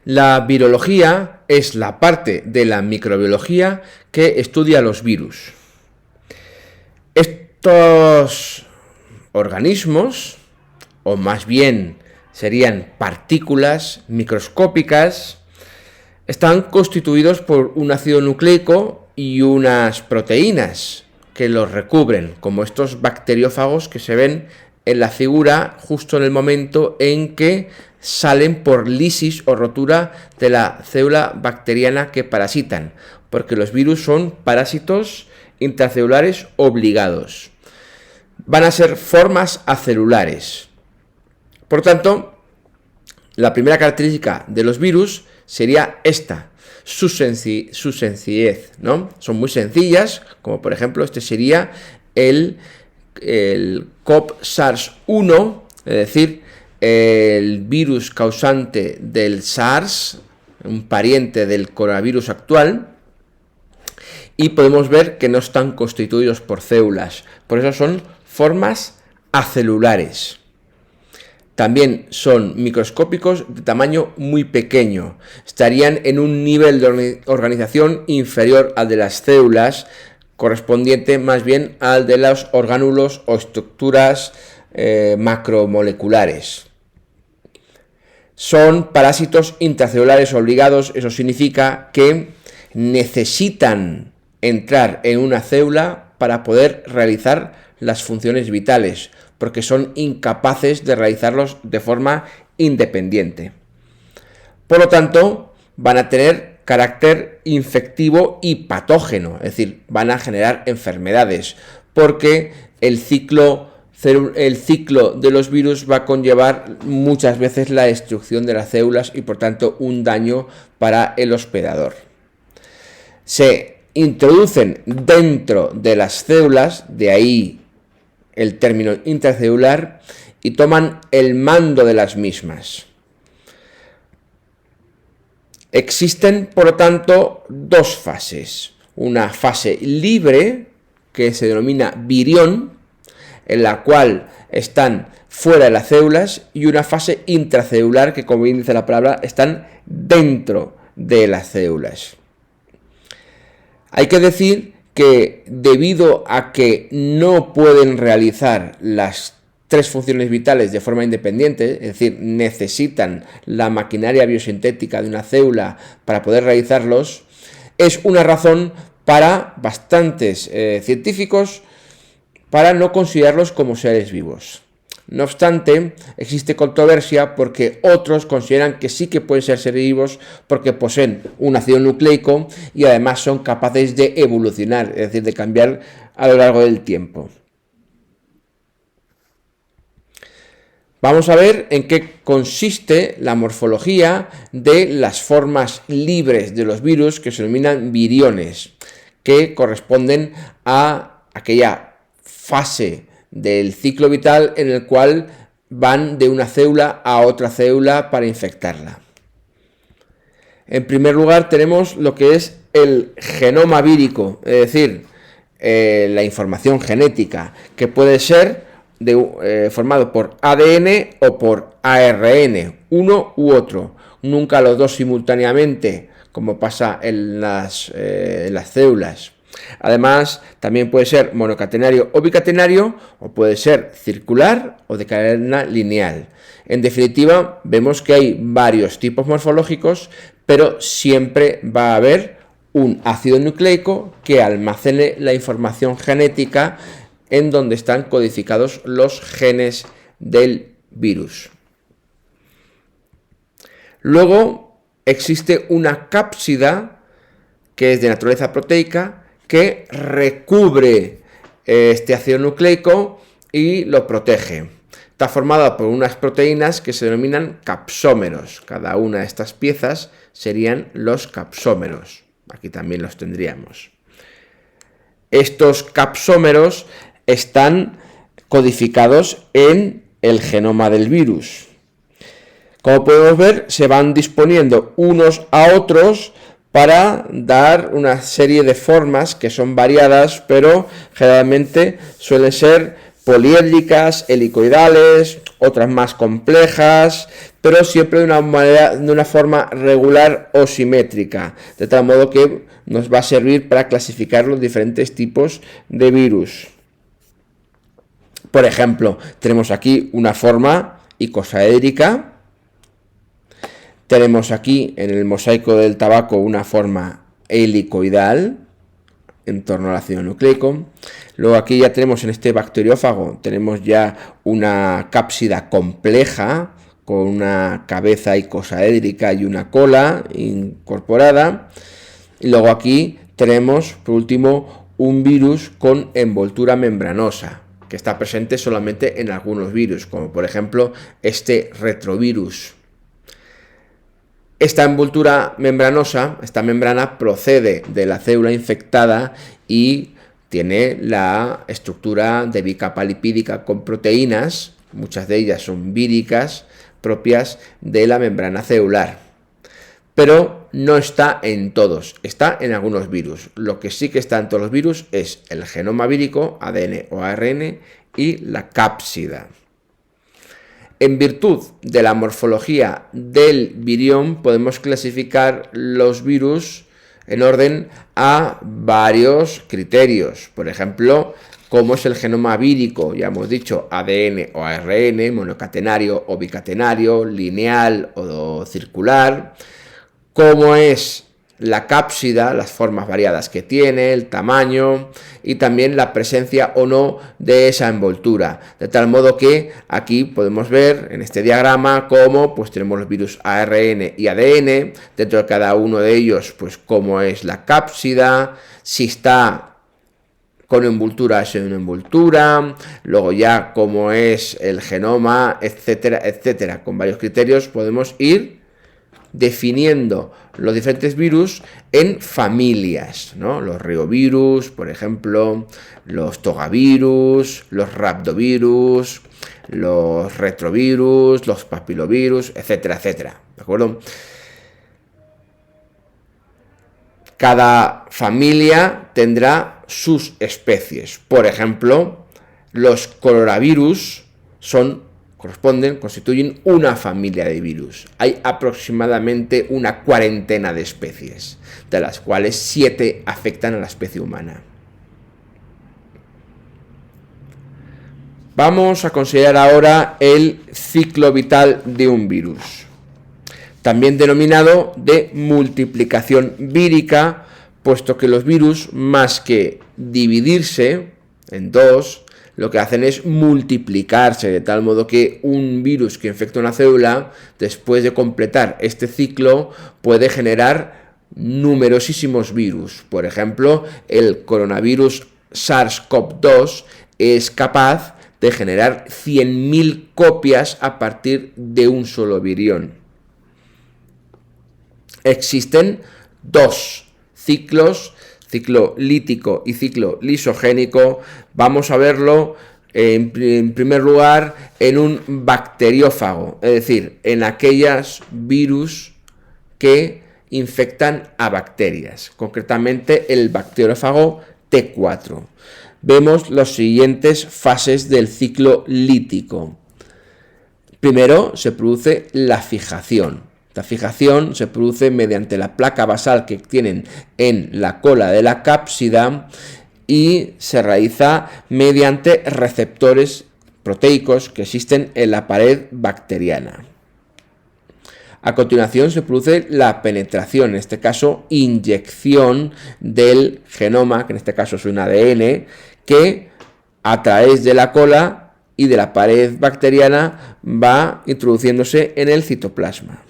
La virología es la parte de la microbiología que estudia los virus. Estos organismos, o más bien serían partículas microscópicas, están constituidos por un ácido nucleico y unas proteínas que los recubren, como estos bacteriófagos que se ven en la figura justo en el momento en que salen por lisis o rotura de la célula bacteriana que parasitan, porque los virus son parásitos intracelulares obligados. Van a ser formas acelulares. Por tanto, la primera característica de los virus sería esta, su sencillez, ¿no? Son muy sencillas, como por ejemplo este sería el CoV-SARS-1, es decir, el virus causante del SARS, un pariente del coronavirus actual, y podemos ver que no están constituidos por células, por eso son formas acelulares. También son microscópicos de tamaño muy pequeño, estarían en un nivel de organización inferior al de las células, correspondiente más bien al de los orgánulos o estructuras macromoleculares. Son parásitos intracelulares obligados, eso significa que necesitan entrar en una célula para poder realizar las funciones vitales, porque son incapaces de realizarlos de forma independiente. Por lo tanto, van a tener carácter infectivo y patógeno, es decir, van a generar enfermedades, porque el ciclo de los virus va a conllevar muchas veces la destrucción de las células y por tanto un daño para el hospedador. Se introducen dentro de las células, de ahí el término intracelular, y toman el mando de las mismas. Existen, por lo tanto, dos fases. Una fase libre, que se denomina virión, en la cual están fuera de las células, y una fase intracelular, que como bien dice la palabra, están dentro de las células. Hay que decir que debido a que no pueden realizar las tres funciones vitales de forma independiente, es decir, necesitan la maquinaria biosintética de una célula para poder realizarlos, es una razón para bastantes científicos para no considerarlos como seres vivos. No obstante, existe controversia porque otros consideran que sí que pueden ser seres vivos porque poseen un ácido nucleico y además son capaces de evolucionar, es decir, de cambiar a lo largo del tiempo. Vamos a ver en qué consiste la morfología de las formas libres de los virus que se denominan viriones, que corresponden a aquella fase del ciclo vital en el cual van de una célula a otra célula para infectarla. En primer lugar tenemos lo que es el genoma vírico, es decir, la información genética, que puede ser formado por ADN o por ARN, uno u otro, nunca los dos simultáneamente, como pasa en las células. Además, también puede ser monocatenario o bicatenario, o puede ser circular o de cadena lineal. En definitiva, vemos que hay varios tipos morfológicos, pero siempre va a haber un ácido nucleico que almacene la información genética en donde están codificados los genes del virus. Luego existe una cápsida que es de naturaleza proteica que recubre este ácido nucleico y lo protege. Está formada por unas proteínas que se denominan capsómeros. Cada una de estas piezas serían los capsómeros. Aquí también los tendríamos. Estos capsómeros están codificados en el genoma del virus. Como podemos ver, se van disponiendo unos a otros para dar una serie de formas que son variadas, pero generalmente suelen ser poliédricas, helicoidales, otras más complejas, pero siempre de una forma regular o simétrica, de tal modo que nos va a servir para clasificar los diferentes tipos de virus. Por ejemplo, tenemos aquí una forma icosaédrica, tenemos aquí en el mosaico del tabaco una forma helicoidal en torno al ácido nucleico. Luego aquí ya tenemos en este bacteriófago, tenemos ya una cápsida compleja con una cabeza icosaédrica y una cola incorporada. Y luego aquí tenemos, por último, un virus con envoltura membranosa, que está presente solamente en algunos virus, como por ejemplo este retrovirus. Esta envoltura membranosa, esta membrana procede de la célula infectada y tiene la estructura de bicapa lipídica con proteínas, muchas de ellas son víricas, propias de la membrana celular. Pero no está en todos, está en algunos virus. Lo que sí que está en todos los virus es el genoma vírico, ADN o ARN, y la cápsida. En virtud de la morfología del virión, podemos clasificar los virus en orden a varios criterios. Por ejemplo, cómo es el genoma vírico, ya hemos dicho ADN o ARN, monocatenario o bicatenario, lineal o circular. Cómo es la cápsida, las formas variadas que tiene, el tamaño y también la presencia o no de esa envoltura. De tal modo que aquí podemos ver en este diagrama cómo pues tenemos los virus ARN y ADN, dentro de cada uno de ellos pues cómo es la cápsida, si está con envoltura es una envoltura, luego ya cómo es el genoma, etcétera, etcétera. Con varios criterios podemos ir definiendo los diferentes virus en familias, ¿no? Los reovirus, por ejemplo, los togavirus, los rhabdovirus, los retrovirus, los papilovirus, etcétera, etcétera, ¿de acuerdo? Cada familia tendrá sus especies. Por ejemplo, los coronavirus constituyen una familia de virus. Hay aproximadamente una cuarentena de especies, de las cuales 7 afectan a la especie humana. Vamos a considerar ahora el ciclo vital de un virus, también denominado de multiplicación vírica, puesto que los virus, más que dividirse en dos, lo que hacen es multiplicarse, de tal modo que un virus que infecta una célula, después de completar este ciclo, puede generar numerosísimos virus. Por ejemplo, el coronavirus SARS-CoV-2 es capaz de generar 100.000 copias a partir de un solo virión. Existen dos ciclos, ciclo lítico y ciclo lisogénico. Vamos a verlo en primer lugar en un bacteriófago, es decir, en aquellos virus que infectan a bacterias, concretamente el bacteriófago T4. Vemos las siguientes fases del ciclo lítico. Primero se produce la fijación. La fijación se produce mediante la placa basal que tienen en la cola de la cápsida y se realiza mediante receptores proteicos que existen en la pared bacteriana. A continuación se produce la penetración, en este caso inyección del genoma, que en este caso es un ADN, que a través de la cola y de la pared bacteriana va introduciéndose en el citoplasma.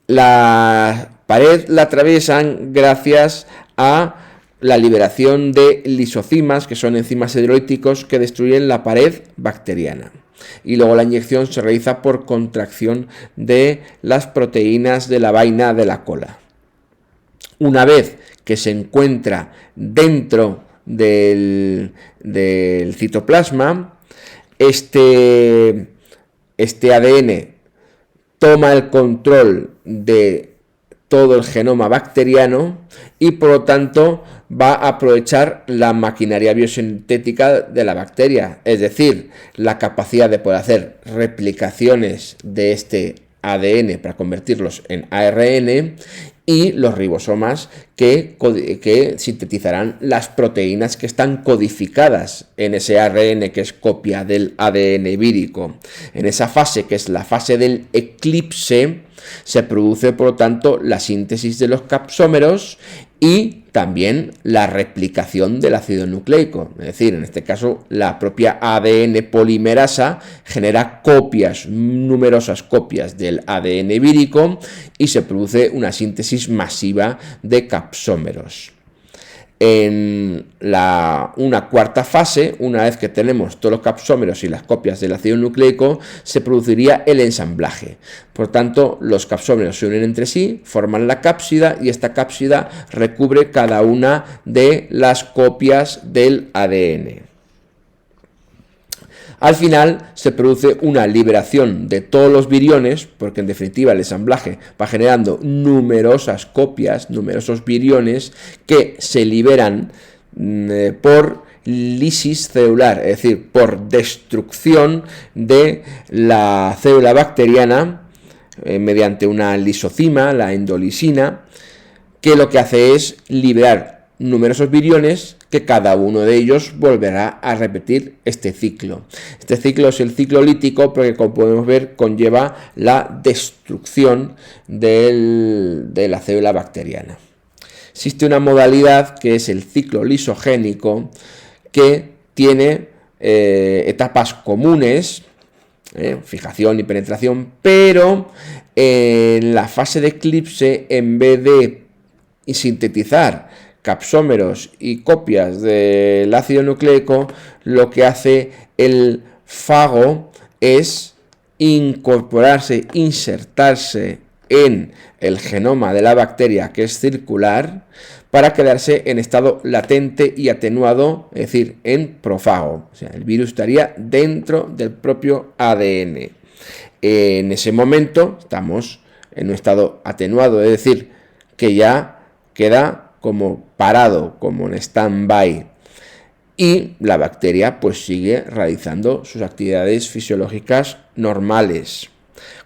La pared la atraviesan gracias a la liberación de lisocimas, que son enzimas hidrolíticos que destruyen la pared bacteriana. Y luego la inyección se realiza por contracción de las proteínas de la vaina de la cola. Una vez que se encuentra dentro del citoplasma, este ADN toma el control de todo el genoma bacteriano y por lo tanto va a aprovechar la maquinaria biosintética de la bacteria, es decir, la capacidad de poder hacer replicaciones de este ADN para convertirlos en ARN y los ribosomas que sintetizarán las proteínas que están codificadas en ese ARN que es copia del ADN vírico. En esa fase, que es la fase del eclipse, se produce por lo tanto la síntesis de los capsómeros y también la replicación del ácido nucleico, es decir, en este caso la propia ADN polimerasa genera copias, numerosas copias del ADN vírico y se produce una síntesis masiva de capsómeros. En una cuarta fase, una vez que tenemos todos los capsómeros y las copias del ácido nucleico, se produciría el ensamblaje. Por tanto, los capsómeros se unen entre sí, forman la cápsida y esta cápsida recubre cada una de las copias del ADN. Al final se produce una liberación de todos los viriones, porque en definitiva el ensamblaje va generando numerosas copias, numerosos viriones que se liberan por lisis celular, es decir, por destrucción de la célula bacteriana mediante una lisocima, la endolisina, que lo que hace es liberar numerosos viriones que cada uno de ellos volverá a repetir este ciclo. Este ciclo es el ciclo lítico porque, como podemos ver, conlleva la destrucción de la célula bacteriana. Existe una modalidad que es el ciclo lisogénico que tiene etapas comunes, fijación y penetración, pero en la fase de eclipse, en vez de sintetizar capsómeros y copias del ácido nucleico, lo que hace el fago es incorporarse, insertarse en el genoma de la bacteria, que es circular, para quedarse en estado latente y atenuado, es decir, en profago. O sea, el virus estaría dentro del propio ADN. En ese momento estamos en un estado atenuado, es decir, que ya queda como parado, como en stand-by, y la bacteria pues sigue realizando sus actividades fisiológicas normales.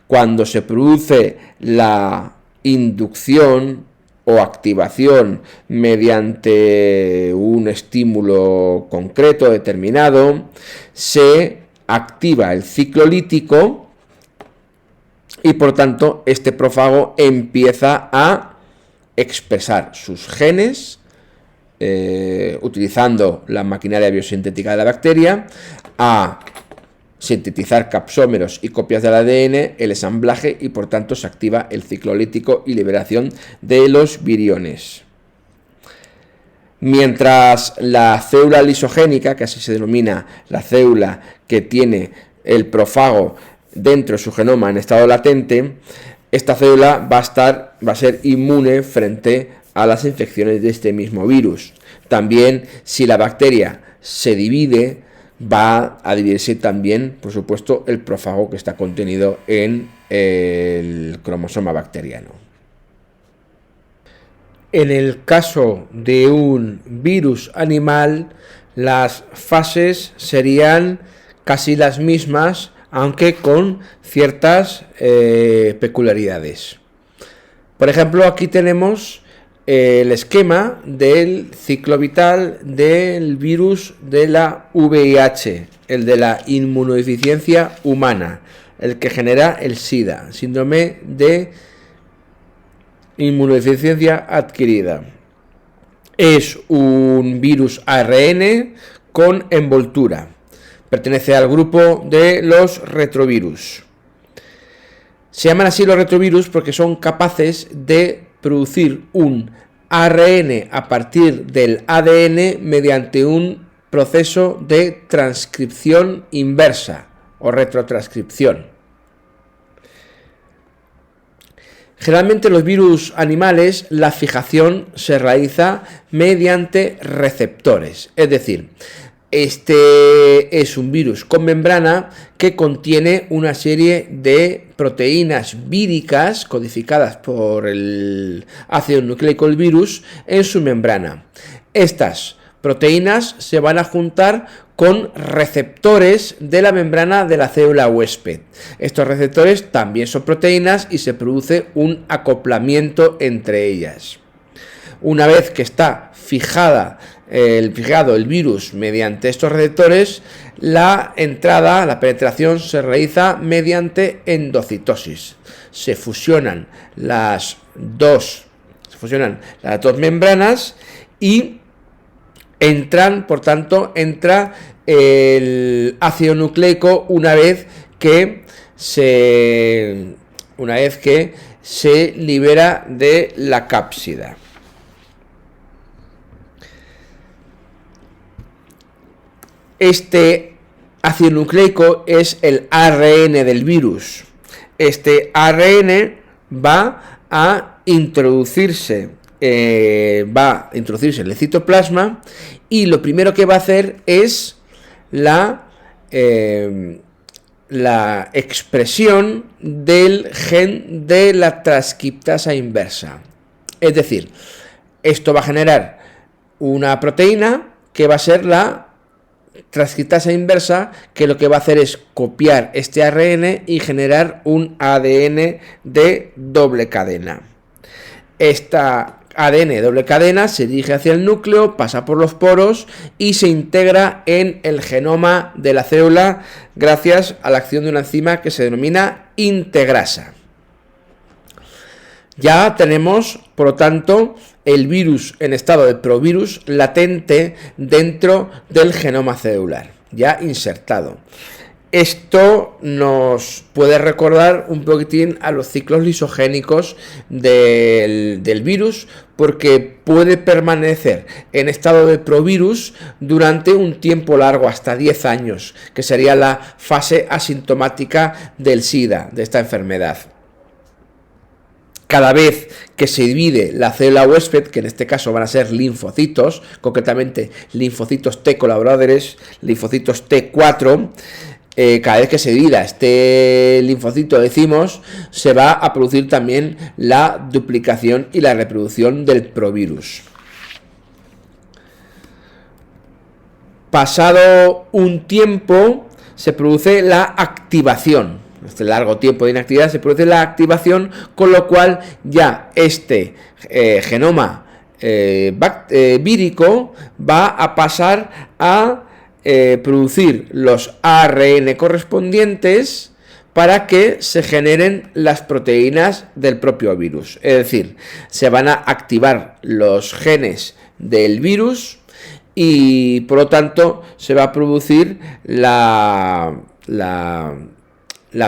Cuando se produce la inducción o activación mediante un estímulo concreto, determinado, se activa el ciclo lítico y por tanto este prófago empieza a expresar sus genes utilizando la maquinaria biosintética de la bacteria, a sintetizar capsómeros y copias del ADN, el ensamblaje, y por tanto se activa el ciclo lítico y liberación de los viriones. Mientras la célula lisogénica, que así se denomina la célula que tiene el prófago dentro de su genoma en estado latente, esta célula va a ser inmune frente a las infecciones de este mismo virus. También, si la bacteria se divide, va a dividirse también, por supuesto, el prófago que está contenido en el cromosoma bacteriano. En el caso de un virus animal, las fases serían casi las mismas, aunque con ciertas peculiaridades. Por ejemplo, aquí tenemos el esquema del ciclo vital del virus de la VIH, el de la inmunodeficiencia humana, el que genera el SIDA, síndrome de inmunodeficiencia adquirida. Es un virus ARN con envoltura. Pertenece al grupo de los retrovirus. Se llaman así los retrovirus porque son capaces de producir un ARN a partir del ADN mediante un proceso de transcripción inversa o retrotranscripción. Generalmente los virus animales, la fijación se realiza mediante receptores, es decir, Este es un virus con membrana que contiene una serie de proteínas víricas codificadas por el ácido nucleico del virus en su membrana. Estas proteínas se van a juntar con receptores de la membrana de la célula huésped. Estos receptores también son proteínas y se produce un acoplamiento entre ellas. Una vez que está fijado el virus mediante estos receptores, la penetración se realiza mediante endocitosis. Se fusionan las dos membranas y por tanto, entra el ácido nucleico una vez que se libera de la cápsida. Este ácido nucleico es el ARN del virus. Este ARN va a introducirse en el citoplasma y lo primero que va a hacer es la expresión del gen de la transcriptasa inversa. Es decir, esto va a generar una proteína que va a ser la transcriptasa inversa, que lo que va a hacer es copiar este ARN y generar un ADN de doble cadena. Esta ADN de doble cadena se dirige hacia el núcleo, pasa por los poros y se integra en el genoma de la célula gracias a la acción de una enzima que se denomina integrasa. Ya tenemos, por lo tanto, el virus en estado de provirus latente dentro del genoma celular, ya insertado. Esto nos puede recordar un poquitín a los ciclos lisogénicos del virus, porque puede permanecer en estado de provirus durante un tiempo largo, hasta 10 años, que sería la fase asintomática del SIDA, de esta enfermedad. Cada vez que se divide la célula huésped, que en este caso van a ser linfocitos, concretamente linfocitos T colaboradores, linfocitos T4, cada vez que se divida este linfocito, se va a producir también la duplicación y la reproducción del provirus. Pasado un tiempo, se produce la activación. Este largo tiempo de inactividad se produce la activación, con lo cual ya este genoma vírico va a pasar a producir los ARN correspondientes para que se generen las proteínas del propio virus. Es decir, se van a activar los genes del virus y por lo tanto se va a producir la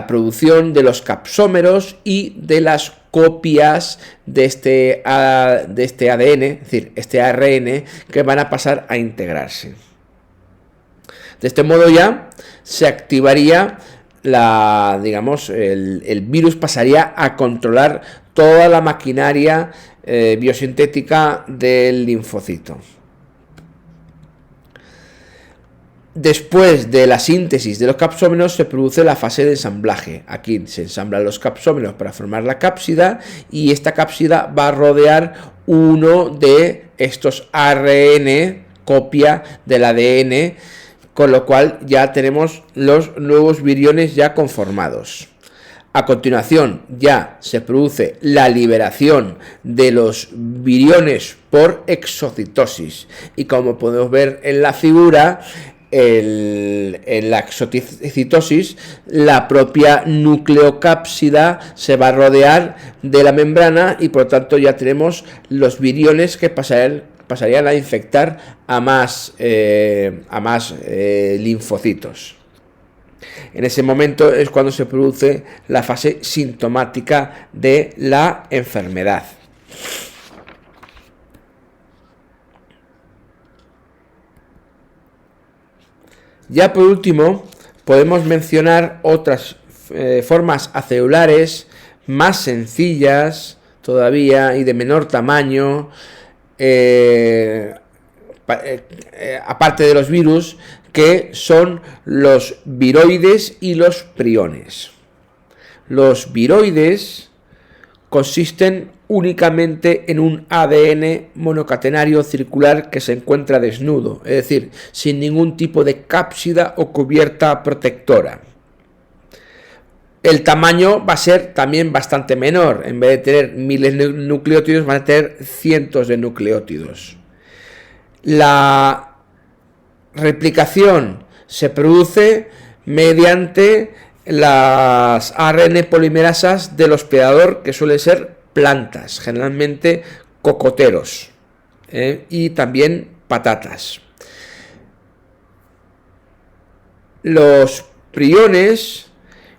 producción de los capsómeros y de las copias de este ADN, es decir, este ARN, que van a pasar a integrarse. De este modo ya se activaría el virus pasaría a controlar toda la maquinaria biosintética del linfocito. Después de la síntesis de los capsómeros se produce la fase de ensamblaje. Aquí se ensamblan los capsómeros para formar la cápsida y esta cápsida va a rodear uno de estos ARN, copia del ADN, con lo cual ya tenemos los nuevos viriones ya conformados. A continuación ya se produce la liberación de los viriones por exocitosis y como podemos ver en la figura, en la exocitosis la propia nucleocápsida se va a rodear de la membrana y por lo tanto ya tenemos los viriones que pasarían a infectar a más linfocitos. En ese momento es cuando se produce la fase sintomática de la enfermedad. Ya por último, podemos mencionar otras formas acelulares más sencillas todavía y de menor tamaño, aparte de los virus, que son los viroides y los priones. Los viroides consisten únicamente en un ADN monocatenario circular que se encuentra desnudo, es decir, sin ningún tipo de cápsida o cubierta protectora. El tamaño va a ser también bastante menor. En vez de tener miles de nucleótidos, van a tener cientos de nucleótidos. La replicación se produce mediante las ARN polimerasas del hospedador, que suele ser plantas, generalmente cocoteros, y también patatas. Los priones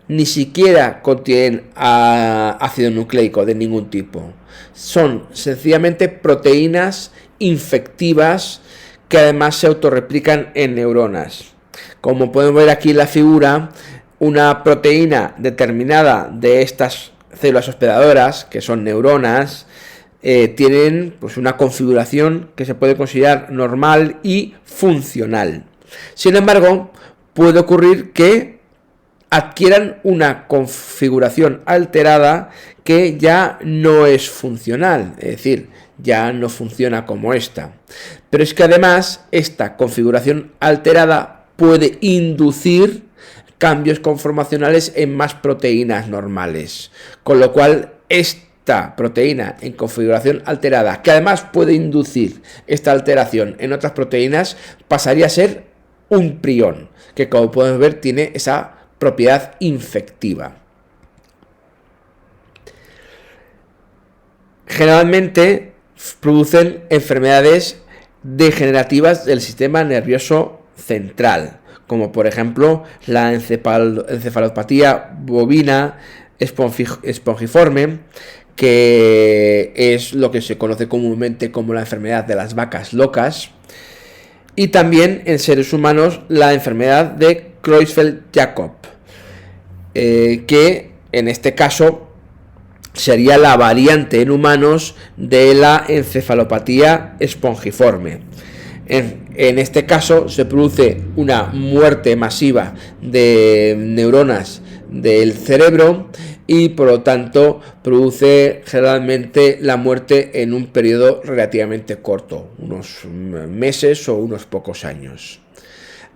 ni siquiera contienen ácido nucleico de ningún tipo. Son sencillamente proteínas infectivas que además se autorreplican en neuronas. Como podemos ver aquí en la figura, una proteína determinada de estas células hospedadoras, que son neuronas, tienen pues una configuración que se puede considerar normal y funcional. Sin embargo, puede ocurrir que adquieran una configuración alterada que ya no es funcional, es decir, ya no funciona como esta. Pero es que además esta configuración alterada puede inducir cambios conformacionales en más proteínas normales, con lo cual esta proteína en configuración alterada, que además puede inducir esta alteración en otras proteínas, pasaría a ser un prión, que como podemos ver tiene esa propiedad infectiva. Generalmente producen enfermedades degenerativas del sistema nervioso central, como por ejemplo la encefalopatía bovina espongiforme, que es lo que se conoce comúnmente como la enfermedad de las vacas locas, y también en seres humanos la enfermedad de Creutzfeldt-Jakob, que en este caso sería la variante en humanos de la encefalopatía espongiforme. En este caso se produce una muerte masiva de neuronas del cerebro y por lo tanto produce generalmente la muerte en un periodo relativamente corto, unos meses o unos pocos años.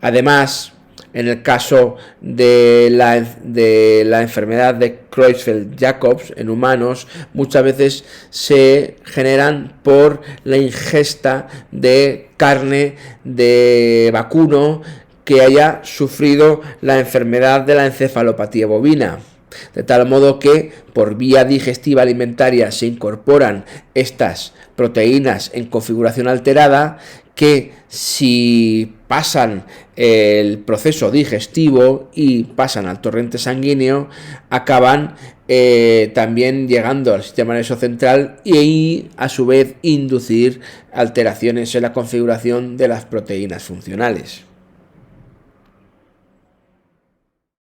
Además, en el caso de la enfermedad de Creutzfeldt-Jakob en humanos, muchas veces se generan por la ingesta de carne de vacuno que haya sufrido la enfermedad de la encefalopatía bovina. De tal modo que por vía digestiva alimentaria se incorporan estas proteínas en configuración alterada que, si pasan el proceso digestivo y pasan al torrente sanguíneo, acaban también llegando al sistema nervioso central y a su vez inducir alteraciones en la configuración de las proteínas funcionales.